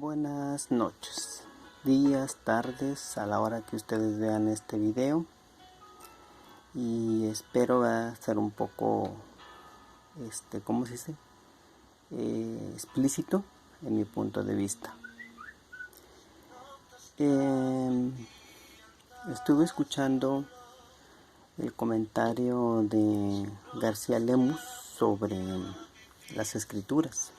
Buenas noches, días, tardes, a la hora que ustedes vean este video, y espero va a ser un poco, ¿cómo se dice? Explícito en mi punto de vista. Estuve escuchando el comentario de García Lemus sobre las escrituras,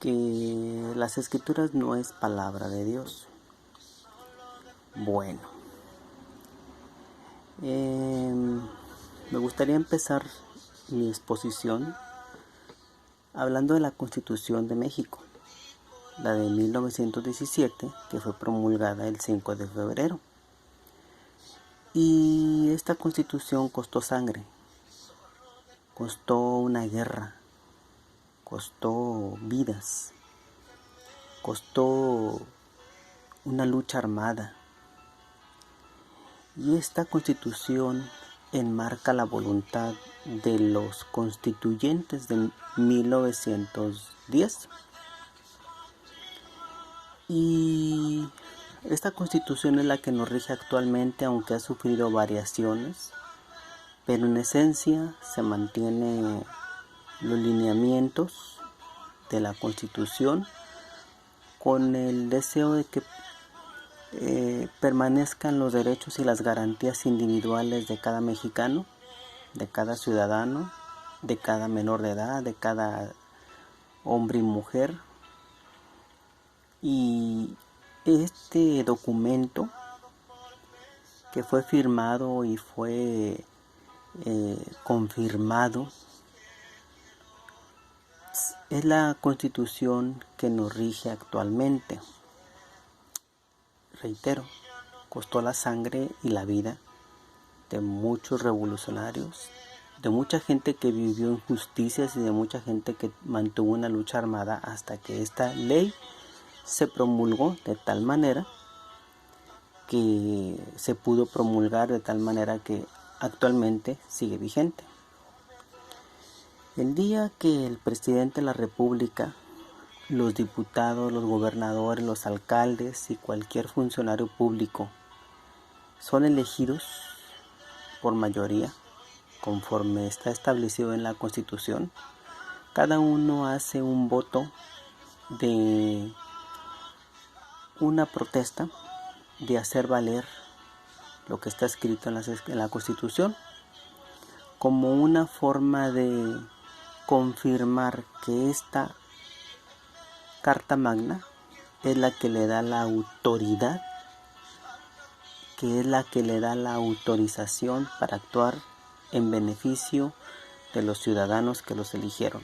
que las escrituras no es palabra de Dios. Bueno, me gustaría empezar mi exposición hablando de la Constitución de México, la de 1917, que fue promulgada el 5 de febrero. Y esta Constitución costó sangre, costó una guerra, costó vidas, costó una lucha armada. Y esta Constitución enmarca la voluntad de los constituyentes de 1910. Y esta Constitución es la que nos rige actualmente, aunque ha sufrido variaciones, pero en esencia se mantiene los lineamientos de la Constitución con el deseo de que permanezcan los derechos y las garantías individuales de cada mexicano, de cada ciudadano, de cada menor de edad, de cada hombre y mujer. Y este documento, que fue firmado y fue confirmado, es la Constitución que nos rige actualmente. Reitero, costó la sangre y la vida de muchos revolucionarios, de mucha gente que vivió injusticias y de mucha gente que mantuvo una lucha armada hasta que esta ley se promulgó de tal manera que se pudo promulgar de tal manera que actualmente sigue vigente. El día que el presidente de la República, los diputados, los gobernadores, los alcaldes y cualquier funcionario público son elegidos por mayoría, conforme está establecido en la Constitución, cada uno hace un voto de una protesta de hacer valer lo que está escrito en la Constitución, como una forma de confirmar que esta Carta Magna es la que le da la autoridad, que es la que le da la autorización para actuar en beneficio de los ciudadanos que los eligieron,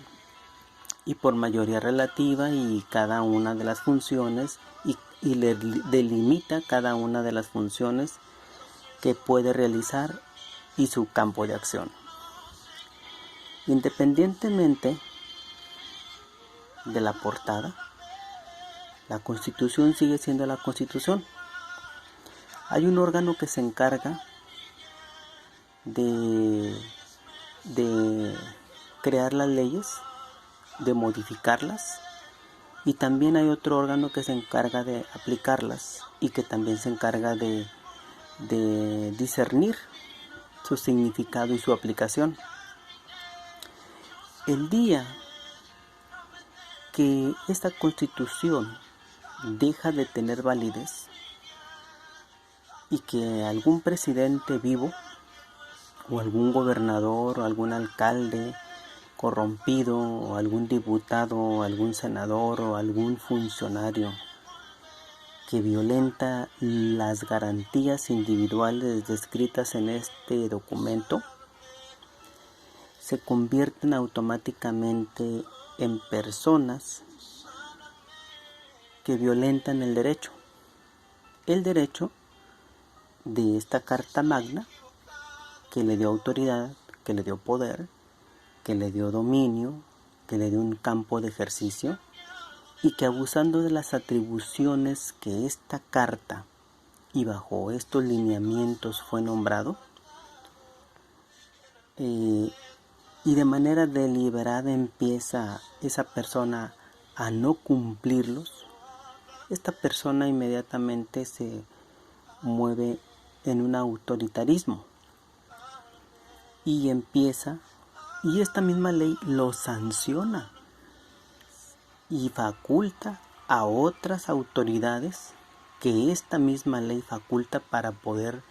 y por mayoría relativa, y cada una de las funciones, y le delimita cada una de las funciones que puede realizar y su campo de acción. Independientemente de la portada, la Constitución sigue siendo la Constitución. Hay un órgano que se encarga de crear las leyes, de modificarlas, y también hay otro órgano que se encarga de aplicarlas y que también se encarga de discernir su significado y su aplicación. El día que esta Constitución deja de tener validez y que algún presidente vivo o algún gobernador o algún alcalde corrompido o algún diputado o algún senador o algún funcionario que violenta las garantías individuales descritas en este documento, se convierten automáticamente en personas que violentan el derecho de esta Carta Magna, que le dio autoridad, que le dio poder, que le dio dominio, que le dio un campo de ejercicio, y que abusando de las atribuciones que esta carta y bajo estos lineamientos fue nombrado, y de manera deliberada empieza esa persona a no cumplirlos, esta persona inmediatamente se mueve en un autoritarismo y esta misma ley lo sanciona y faculta a otras autoridades que esta misma ley faculta para poder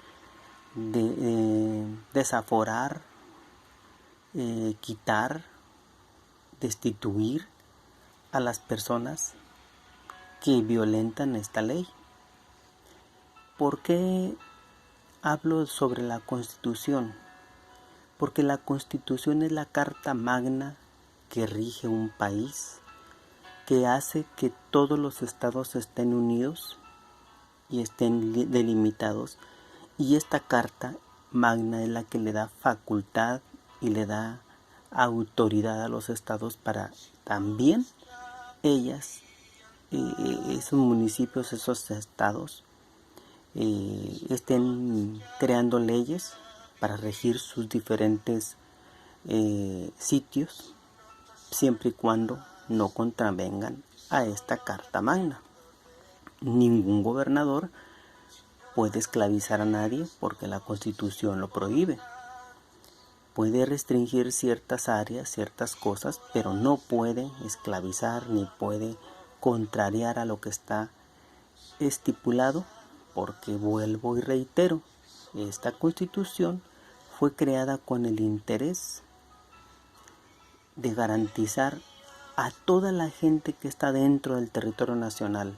desaforar, quitar, destituir a las personas que violentan esta ley. ¿Por qué hablo sobre la Constitución? Porque la Constitución es la carta magna que rige un país, que hace que todos los estados estén unidos y estén delimitados, y esta carta magna es la que le da facultad y le da autoridad a los estados para también ellas, esos municipios, esos estados, estén creando leyes para regir sus diferentes sitios, siempre y cuando no contravengan a esta carta magna. Ningún gobernador puede esclavizar a nadie porque la Constitución lo prohíbe. Puede restringir ciertas áreas, ciertas cosas, pero no puede esclavizar ni puede contrariar a lo que está estipulado, porque vuelvo y reitero, esta Constitución fue creada con el interés de garantizar a toda la gente que está dentro del territorio nacional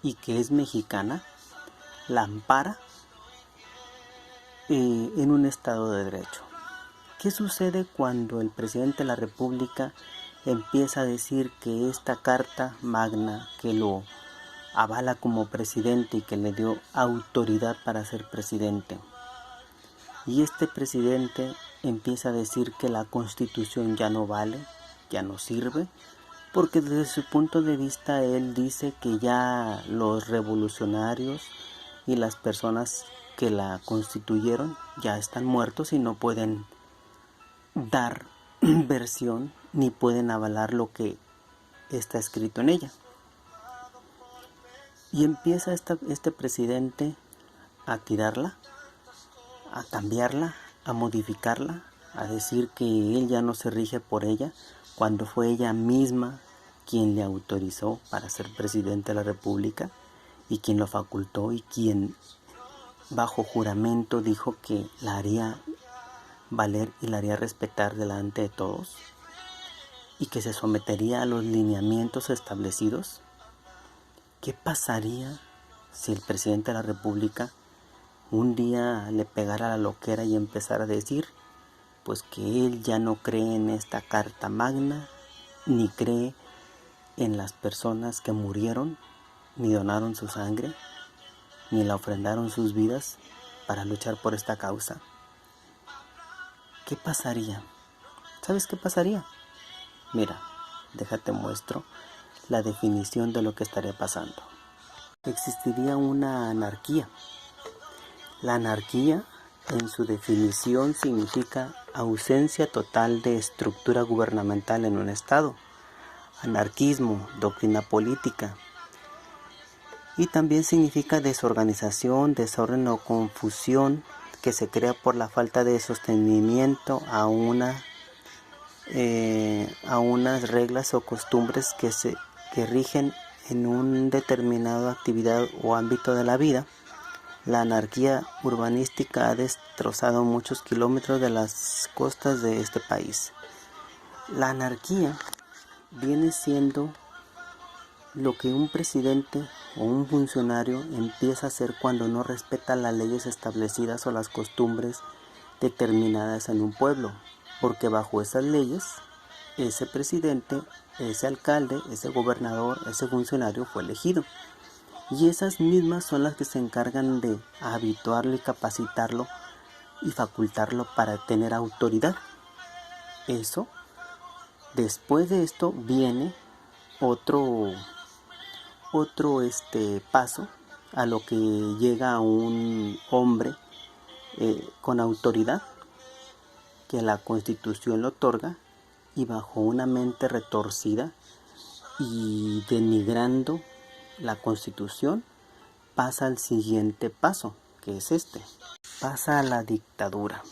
y que es mexicana, la ampara en un Estado de Derecho. ¿Qué sucede cuando el presidente de la República empieza a decir que esta carta magna que lo avala como presidente y que le dio autoridad para ser presidente? Y este presidente empieza a decir que la Constitución ya no vale, ya no sirve, porque desde su punto de vista él dice que ya los revolucionarios y las personas que la constituyeron ya están muertos y no pueden dar versión ni pueden avalar lo que está escrito en ella. Y empieza este presidente a tirarla, a cambiarla, a modificarla, a decir que él ya no se rige por ella, cuando fue ella misma quien le autorizó para ser presidente de la República y quien lo facultó y quien bajo juramento dijo que la haría valer y la haría respetar delante de todos y que se sometería a los lineamientos establecidos. ¿Qué pasaría si el presidente de la República un día le pegara la loquera y empezara a decir pues que él ya no cree en esta carta magna, ni cree en las personas que murieron, ni donaron su sangre, ni la ofrendaron sus vidas para luchar por esta causa? ¿Qué pasaría? ¿Sabes qué pasaría? Mira, déjate muestro la definición de lo que estaría pasando. Existiría una anarquía. La anarquía, en su definición, significa ausencia total de estructura gubernamental en un estado. Anarquismo, doctrina política. Y también significa desorganización, desorden o confusión que se crea por la falta de sostenimiento a unas reglas o costumbres que rigen en una determinada actividad o ámbito de la vida. La anarquía urbanística ha destrozado muchos kilómetros de las costas de este país. La anarquía viene siendo lo que un presidente o un funcionario empieza a hacer cuando no respeta las leyes establecidas o las costumbres determinadas en un pueblo, porque bajo esas leyes, ese presidente, ese alcalde, ese gobernador, ese funcionario fue elegido. Y esas mismas son las que se encargan de habituarlo y capacitarlo y facultarlo para tener autoridad. Eso, después de esto viene otro paso a lo que llega un hombre con autoridad que la Constitución le otorga, y bajo una mente retorcida y denigrando la Constitución, pasa al siguiente paso, que es este. Pasa a la dictadura.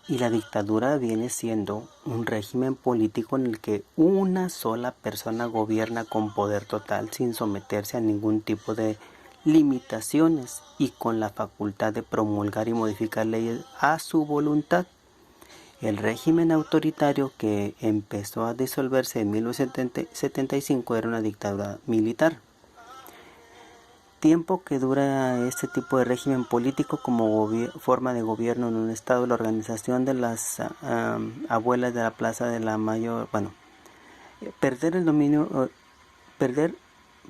Y la dictadura viene siendo un régimen político en el que una sola persona gobierna con poder total sin someterse a ningún tipo de limitaciones y con la facultad de promulgar y modificar leyes a su voluntad. El régimen autoritario que empezó a disolverse en 1975 era una dictadura militar. Tiempo que dura este tipo de régimen político como forma de gobierno en un estado. La organización de las abuelas de la Plaza de la Mayor, perder el dominio, perder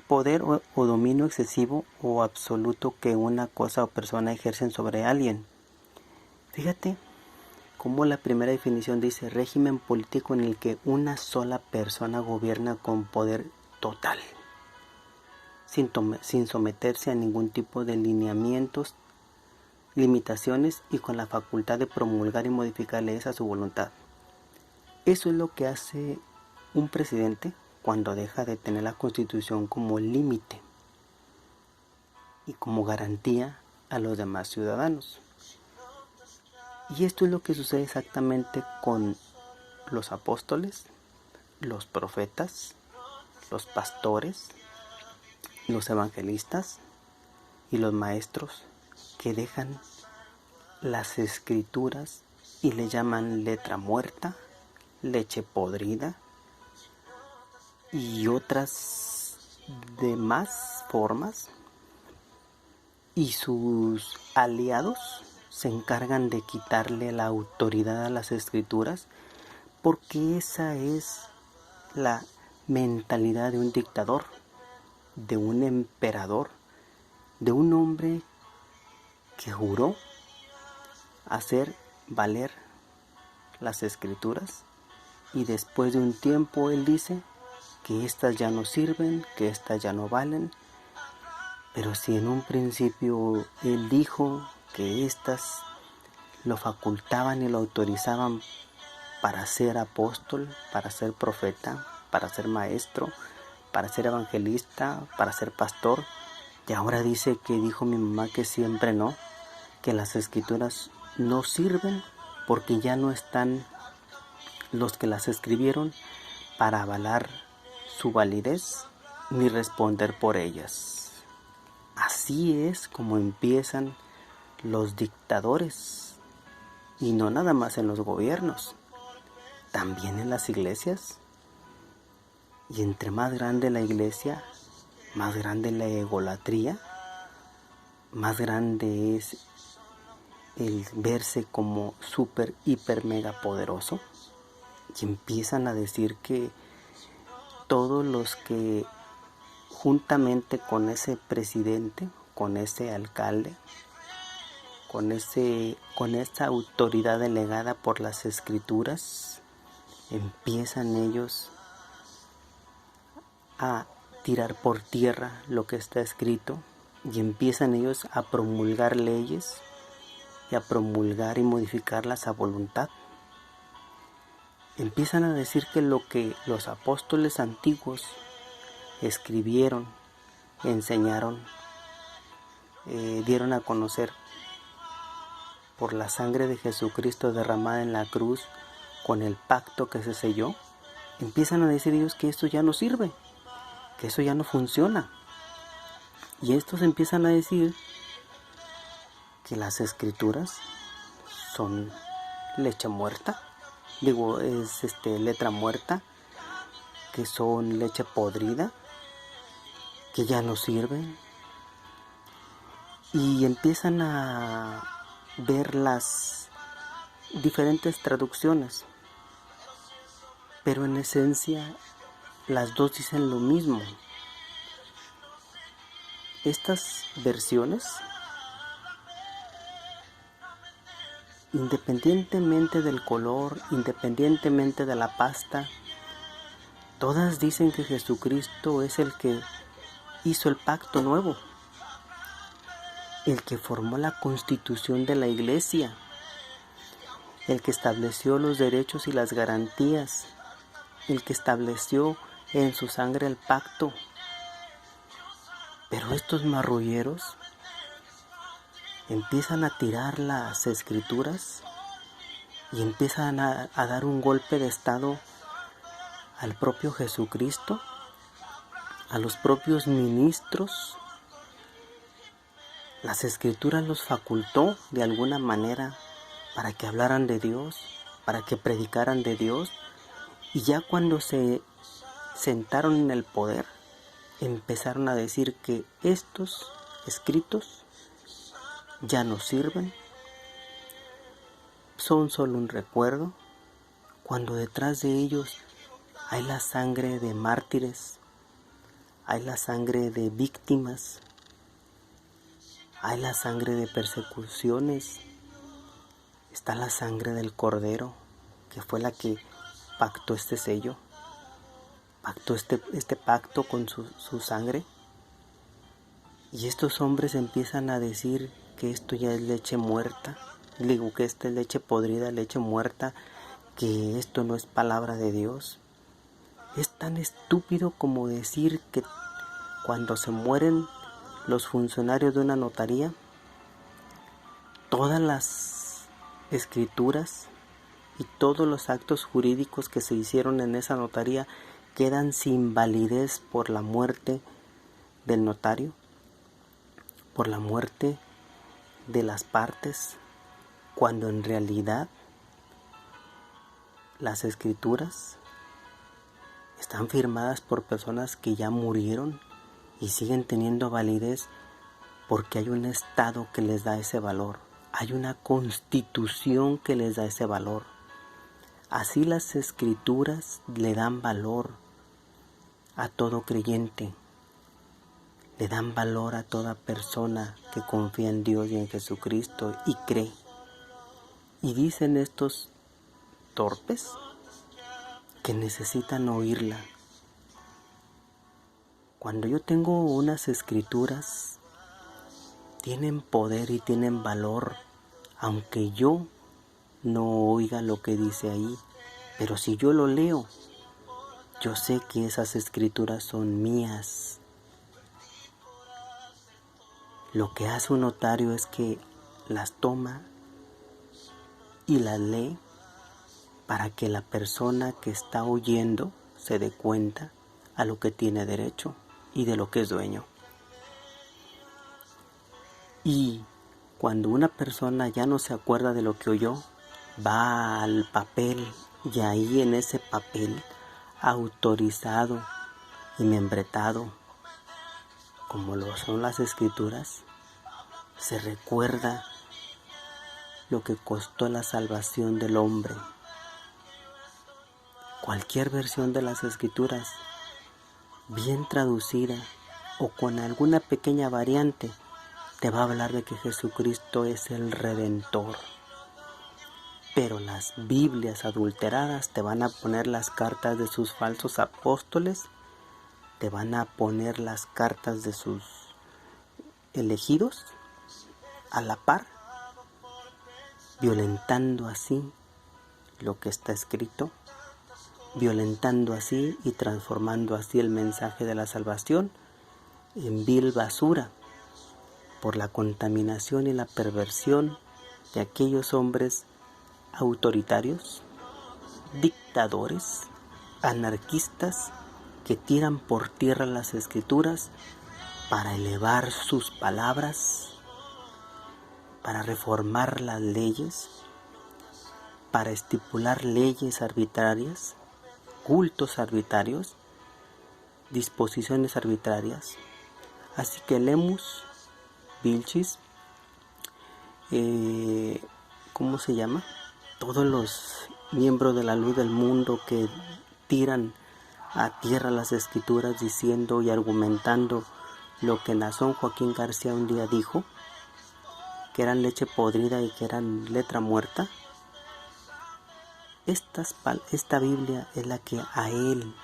poder o dominio excesivo o absoluto que una cosa o persona ejercen sobre alguien. Fíjate cómo la primera definición dice régimen político en el que una sola persona gobierna con poder total, sin someterse a ningún tipo de lineamientos, limitaciones y con la facultad de promulgar y modificar leyes a su voluntad. Eso es lo que hace un presidente cuando deja de tener la Constitución como límite y como garantía a los demás ciudadanos. Y esto es lo que sucede exactamente con los apóstoles, los profetas, los pastores, los evangelistas y los maestros que dejan las escrituras y le llaman letra muerta, leche podrida y otras demás formas, y sus aliados se encargan de quitarle la autoridad a las escrituras, porque esa es la mentalidad de un dictador, de un emperador, de un hombre que juró hacer valer las escrituras y después de un tiempo él dice que estas ya no sirven, que estas ya no valen. Pero si en un principio él dijo que estas lo facultaban y lo autorizaban para ser apóstol, para ser profeta, para ser maestro, para ser evangelista, para ser pastor, y ahora dice que dijo mi mamá que siempre no, que las escrituras no sirven porque ya no están los que las escribieron para avalar su validez ni responder por ellas. Así es como empiezan los dictadores, y no nada más en los gobiernos, también en las iglesias. Y entre más grande la iglesia, más grande la egolatría, más grande es el verse como súper, hiper, mega poderoso. Y empiezan a decir que todos los que juntamente con ese presidente, con ese alcalde, con esta autoridad delegada por las escrituras, empiezan ellos a tirar por tierra lo que está escrito y empiezan ellos a promulgar leyes y a promulgar y modificarlas a voluntad. Empiezan a decir que lo que los apóstoles antiguos escribieron, enseñaron, dieron a conocer por la sangre de Jesucristo derramada en la cruz, con el pacto que se selló, empiezan a decir ellos que esto ya no sirve, que eso ya no funciona. Y estos empiezan a decir que las escrituras son leche muerta, letra muerta, que son leche podrida, que ya no sirven. Y empiezan a ver las diferentes traducciones, pero en esencia las dos dicen lo mismo. Estas versiones, independientemente del color, independientemente de la pasta, todas dicen que Jesucristo es el que hizo el pacto nuevo, el que formó la constitución de la iglesia, el que estableció los derechos y las garantías, el que estableció en su sangre el pacto. Pero estos marrulleros empiezan a tirar las escrituras y empiezan a dar un golpe de estado al propio Jesucristo, a los propios ministros. Las escrituras los facultó de alguna manera para que hablaran de Dios, para que predicaran de Dios, y ya cuando se sentaron en el poder, empezaron a decir que estos escritos ya no sirven, son solo un recuerdo, cuando detrás de ellos hay la sangre de mártires, hay la sangre de víctimas, hay la sangre de persecuciones, está la sangre del Cordero, que fue la que pactó este sello, pactó este pacto con su sangre. Y estos hombres empiezan a decir que esto ya es leche muerta, digo que esta es leche podrida, leche muerta, que esto no es palabra de Dios. Es tan estúpido como decir que cuando se mueren los funcionarios de una notaría, todas las escrituras y todos los actos jurídicos que se hicieron en esa notaría quedan sin validez por la muerte del notario, por la muerte de las partes, cuando en realidad las escrituras están firmadas por personas que ya murieron y siguen teniendo validez porque hay un Estado que les da ese valor, hay una Constitución que les da ese valor. Así las escrituras le dan valor a todo creyente, le dan valor a toda persona que confía en Dios y en Jesucristo y cree. Y dicen estos torpes que necesitan oírla. Cuando yo tengo unas escrituras, tienen poder y tienen valor, aunque yo no oiga lo que dice ahí. Pero si yo lo leo, yo sé que esas escrituras son mías. Lo que hace un notario es que las toma y las lee para que la persona que está oyendo se dé cuenta a lo que tiene derecho y de lo que es dueño. Y cuando una persona ya no se acuerda de lo que oyó, va al papel y ahí en ese papel autorizado y membretado, como lo son las escrituras, se recuerda lo que costó la salvación del hombre. Cualquier versión de las escrituras, bien traducida o con alguna pequeña variante, te va a hablar de que Jesucristo es el Redentor. Pero las Biblias adulteradas te van a poner las cartas de sus falsos apóstoles, te van a poner las cartas de sus elegidos a la par, violentando así lo que está escrito, violentando así y transformando así el mensaje de la salvación en vil basura por la contaminación y la perversión de aquellos hombres autoritarios, dictadores, anarquistas que tiran por tierra las escrituras para elevar sus palabras, para reformar las leyes, para estipular leyes arbitrarias, cultos arbitrarios, disposiciones arbitrarias. Así que Lemus, Vilchis, ¿cómo se llama? Todos los miembros de la luz del mundo que tiran a tierra las escrituras diciendo y argumentando lo que Nazón Joaquín García un día dijo, que eran leche podrida y que eran letra muerta. Esta Biblia es la que a él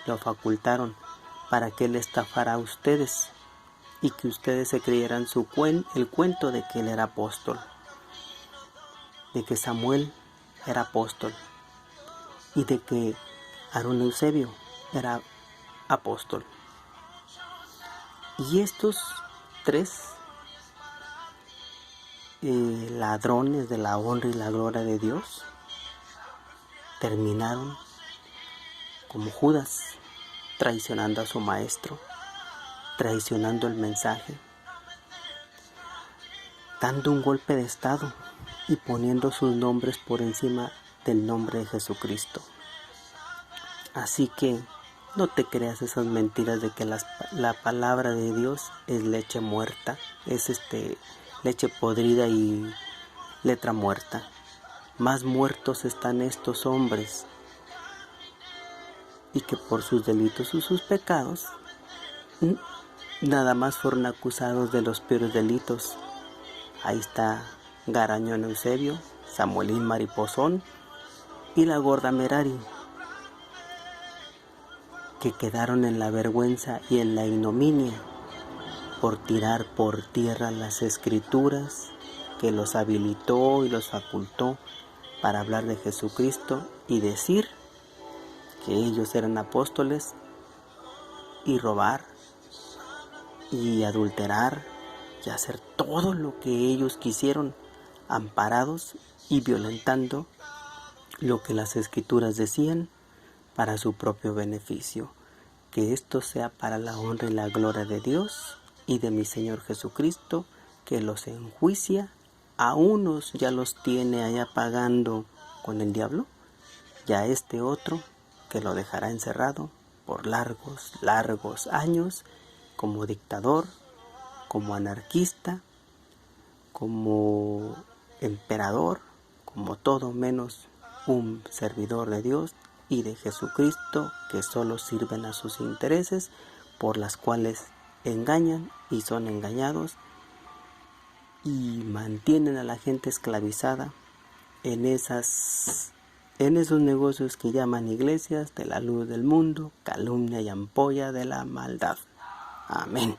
lo facultaron para que él estafara a ustedes y que ustedes se creyeran el cuento de que él era apóstol, de que Samuel era apóstol y de que Aarón Eusebio era apóstol. Y estos tres ladrones de la honra y la gloria de Dios terminaron como Judas, traicionando a su maestro, traicionando el mensaje, dando un golpe de estado y poniendo sus nombres por encima del nombre de Jesucristo. Así que no te creas esas mentiras de que la palabra de Dios es leche muerta, es leche podrida y letra muerta. Más muertos están estos hombres, y que por sus delitos y sus pecados nada más fueron acusados de los peores delitos. Ahí está Garañón Eusebio, Samuelín Mariposón y la gorda Merari, que quedaron en la vergüenza y en la ignominia por tirar por tierra las escrituras que los habilitó y los facultó para hablar de Jesucristo y decir que ellos eran apóstoles, y robar y adulterar y hacer todo lo que ellos quisieron, amparados y violentando lo que las escrituras decían para su propio beneficio. Que esto sea para la honra y la gloria de Dios y de mi Señor Jesucristo, que los enjuicia. A unos ya los tiene allá pagando con el diablo, y a este otro que lo dejará encerrado por largos años como dictador, como anarquista, como emperador, como todo menos un servidor de Dios y de Jesucristo, que solo sirven a sus intereses, por las cuales engañan y son engañados y mantienen a la gente esclavizada en esos negocios que llaman iglesias de la luz del mundo, calumnia y ampolla de la maldad. Amén.